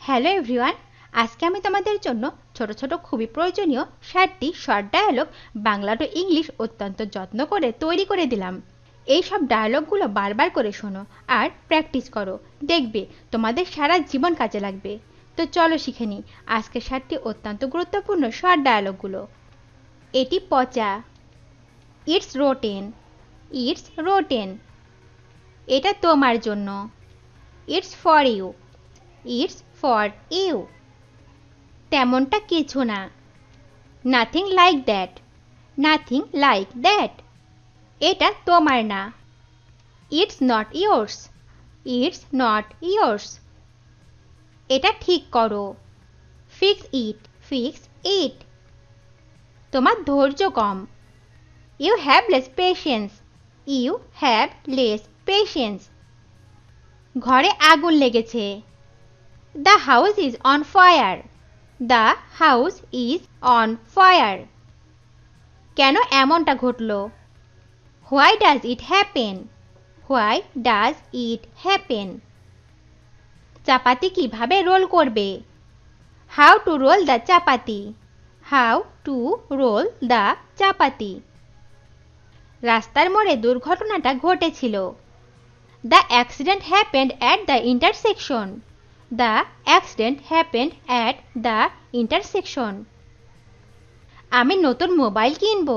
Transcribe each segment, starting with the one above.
Hello everyone, আজকে আমি তোমাদের জন্য ছোট ছোট খুবই প্রয়োজনীয় 7টি short dialogue Bangla to English অত্যন্ত যত্ন করে তৈরি করে দিলাম। এই সব ডায়ালগগুলো বারবার করে শোনো আর প্র্যাকটিস করো, দেখবে তোমাদের সারা জীবন কাজে লাগবে। তো চলো শিখে নিই আজকে 7টি অত্যন্ত গুরুত্বপূর্ণ শর্ট ডায়ালগগুলো। এটি পচা। It's rotten. It's rotten. এটা তোমার জন্য। It's for you. It's for you. তেমনটা কিছু না। Nothing like that. Nothing like that. এটা তোমার না। It's not yours. It's not yours. এটা ঠিক করো। Fix it. Fix it. তোমার ধৈর্য কম। You have less patience. You have less patience. ঘরে আগুন লেগেছে। The house is on fire. The house is on fire. কেন এমনটা ঘটলো? Why does it happen? Why does it happen? চাপাতি কিভাবে রোল করবে? How to roll the chapati? How to roll the chapati? রাস্তার মোড়ে দুর্ঘটনাটা ঘটেছিল। The accident happened at the intersection. The accident happened at the intersection. আমি নতুন mobile কিনব।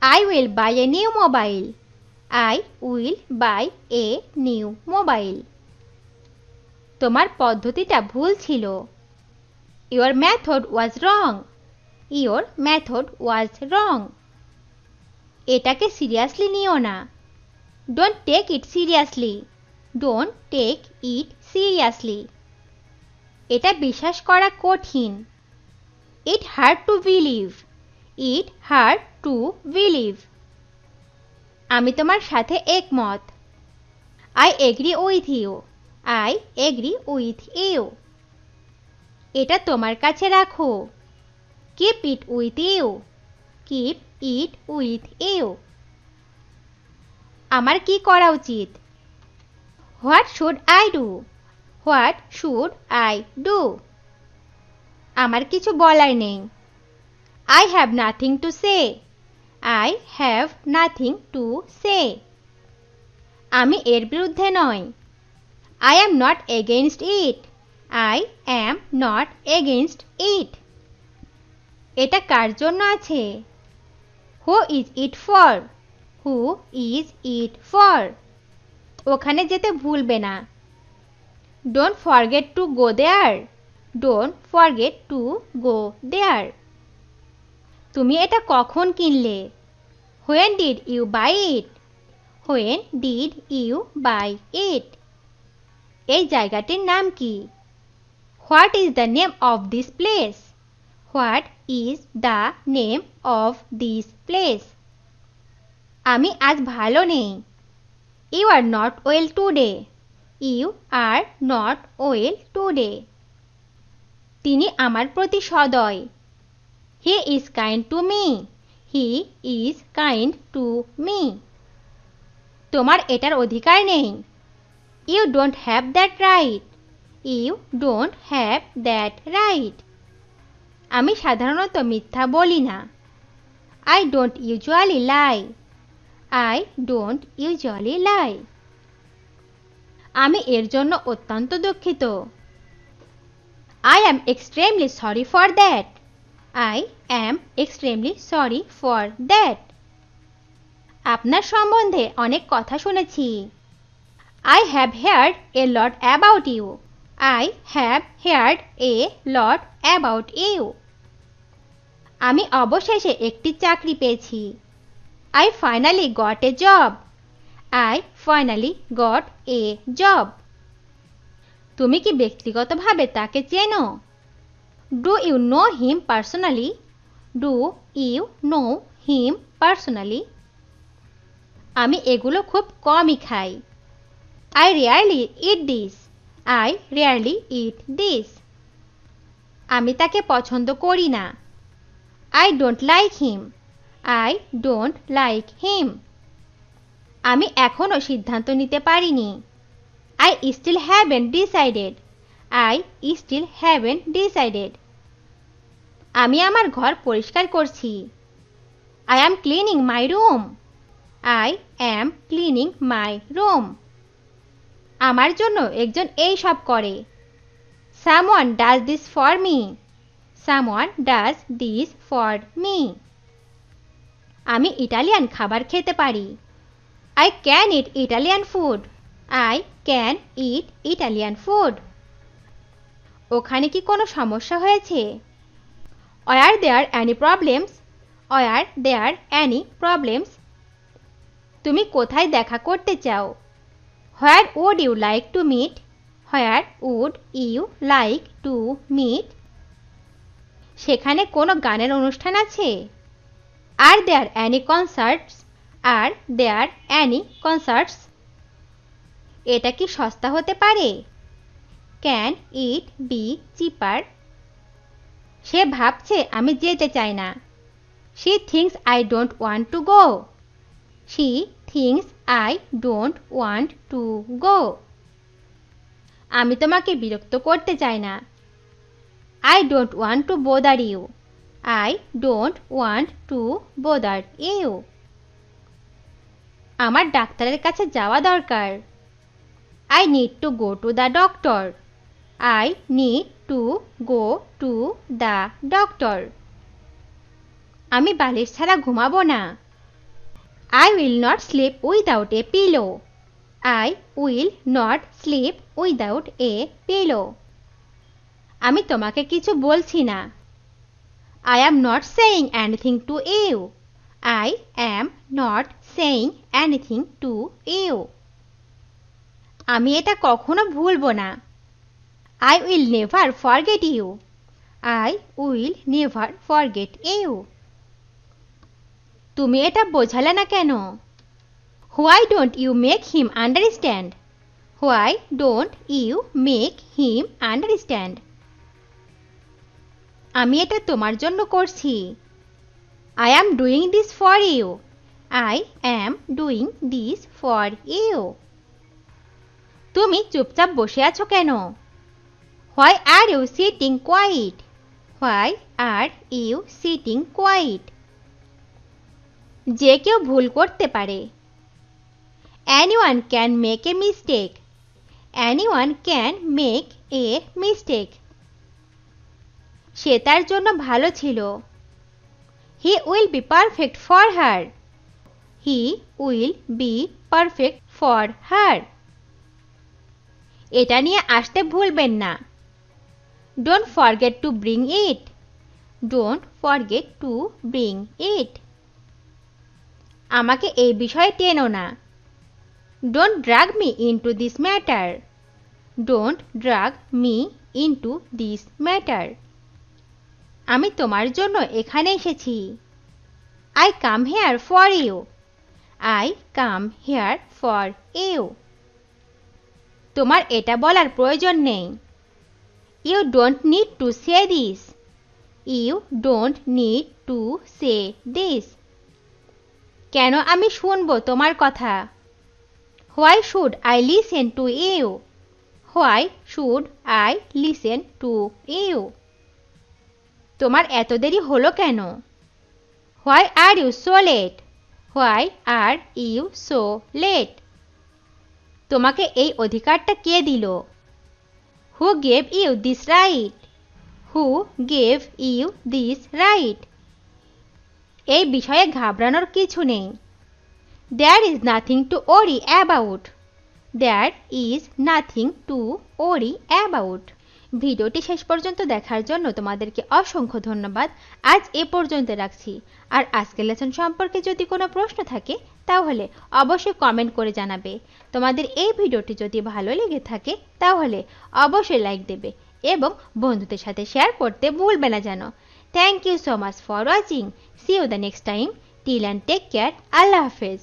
I will buy a new mobile. I will buy a new mobile. তোমার পদ্ধতিটা ভুল ছিল। Your method was wrong. Your method was wrong. এটাকে seriously নিও না। Don't take it seriously. Don't take it seriously. এটা বিশ্বাস করা কঠিন। It hard to believe. It hard to believe. আমি তোমার সাথে একমত। I agree with you. I agree with you. এটা তোমার কাছে রাখো। Keep it with you. Keep it with you. আমার কি করা উচিত? What should I do? What should I do? আমার কিছু বলার নেই। I have nothing to say. I have nothing to say. আমি এর বিরুদ্ধে নই। I am not against it. I am not against it. এটা কার জন্য আছে? Who is it for? Who is it for? ওখানে যেতে ভুলবে না। Don't forget to go there. Don't forget to go there. তুমি এটা কখন কিনলে? When did you buy it? When did you buy it? এই জায়গাটির নাম কি? What is the name of this place? What is the name of this place? আমি আজ ভালো নেই। You are not well today. You are not well today. তিনি আমার প্রতি সদয়। He is kind to me. He is kind to me. তোমার এটার অধিকার নেই। You don't have that right. You don't have that right. আমি সাধারণত মিথ্যা বলি না। I don't usually lie. I don't usually lie. আমি এর জন্য অত্যন্ত দুঃখিত। I am extremely sorry for that. I am extremely sorry for that. আপনার সম্বন্ধে অনেক কথা শুনেছি। I have heard a lot about you. I have heard a lot about you. আমি অবশেষে একটি চাকরি পেয়েছি। I finally got a job. I finally got a job. তুমি কি ব্যক্তিগতভাবে তাকে চেনো? Do you know him personally? Do you know him personally? আমি এগুলো খুব কমই খাই। I rarely eat this. I rarely eat this. আমি তাকে পছন্দ করি না। I don't like him. I don't like him. আমি এখনো সিদ্ধান্ত নিতে পারিনি। I still haven't decided. I still haven't decided. আমি আমার ঘর পরিষ্কার করছি। I am cleaning my room. I am cleaning my room. আমার জন্য একজন এই সব করে। Someone does this for me. Someone does this for me. আমি ইটালিয়ান খাবার খেতে পারি। I can eat Italian food. I can eat Italian food. ওখানে কি কোনো সমস্যা হয়েছে? Are there any problems? Are there any problems? তুমি কোথায় দেখা করতে চাও? Where would you like to meet? Where would you like to meet? সেখানে কোনো গানের অনুষ্ঠান আছে? Are there any concerts? Are there any concerts? এটা কি সস্তা হতে পারে? Can it be cheaper? সে ভাবছে আমি যেতে চাই না। She thinks I don't want to go. She thinks I don't want to go. আমি তোমাকে বিরক্ত করতে চাই না। I don't want to bother you. I don't want to bother you. আমার ডাক্তারের কাছে যাওয়া দরকার। I need to go to the doctor. I need to go to the doctor. আমি বালিশ ছাড়া ঘুমাবো না। I will not sleep without a pillow. I will not sleep without a pillow. আমি তোমাকে কিছু বলছি না। I am not saying anything to you. I am not saying anything to you. আমি এটা কখনো ভুলবো না। I will never forget you. I will never forget you. তুমি এটা বোঝালে না কেন? Why don't you make him understand? Why don't you make him understand? আমি এটা তোমার জন্য করছি। I am doing this for you. I am doing this for you. তুমি চুপচাপ বসে আছো কেন? Why are you sitting quiet? Why are you sitting quiet? যে কেউ ভুল করতে পারে। Anyone can make a mistake. Anyone can make a mistake. সে তার জন্য ভালো ছিল। He will be perfect for her. He will be perfect for her. এটা নিয়ে আসতে ভুলবেন না। Don't forget to bring it. Don't forget to bring it. আমাকে এই বিষয়ে টেনো না। Don't drag me into this matter. Don't drag me into this matter. আমি তোমার জন্য এখানে এসেছি। I come here for you. I come here for you. তোমার এটা বলার প্রয়োজন নেই। You don't need to say this. You don't need to say this. কেন আমি শুনবো তোমার কথা? Why should I listen to you? Why should I listen to you? তোমার এত দেরি হলো কেন? Why are you so late? Why are you so late? তোমাকে এই অধিকারটা কে দিল? Who gave you this right? Who gave you this right? এই বিষয়ে ঘাবড়ানোর কিছু নেই। There is nothing to worry about. There is nothing to worry about. ভিডিওটি শেষ পর্যন্ত দেখার জন্য তোমাদেরকে অসংখ্য ধন্যবাদ। আজ এ পর্যন্ত রাখছি। আর আজকের লেসন সম্পর্কে যদি কোনো প্রশ্ন থাকে তাহলে অবশ্যই কমেন্ট করে জানাবে। তোমাদের এই ভিডিওটি যদি ভালো লেগে থাকে তাহলে অবশ্যই লাইক দেবে এবং বন্ধুদের সাথে শেয়ার করতে ভুলবে না যেন। Thank you so much for watching. See you the next time. Till and take care. আল্লাহ হাফেজ।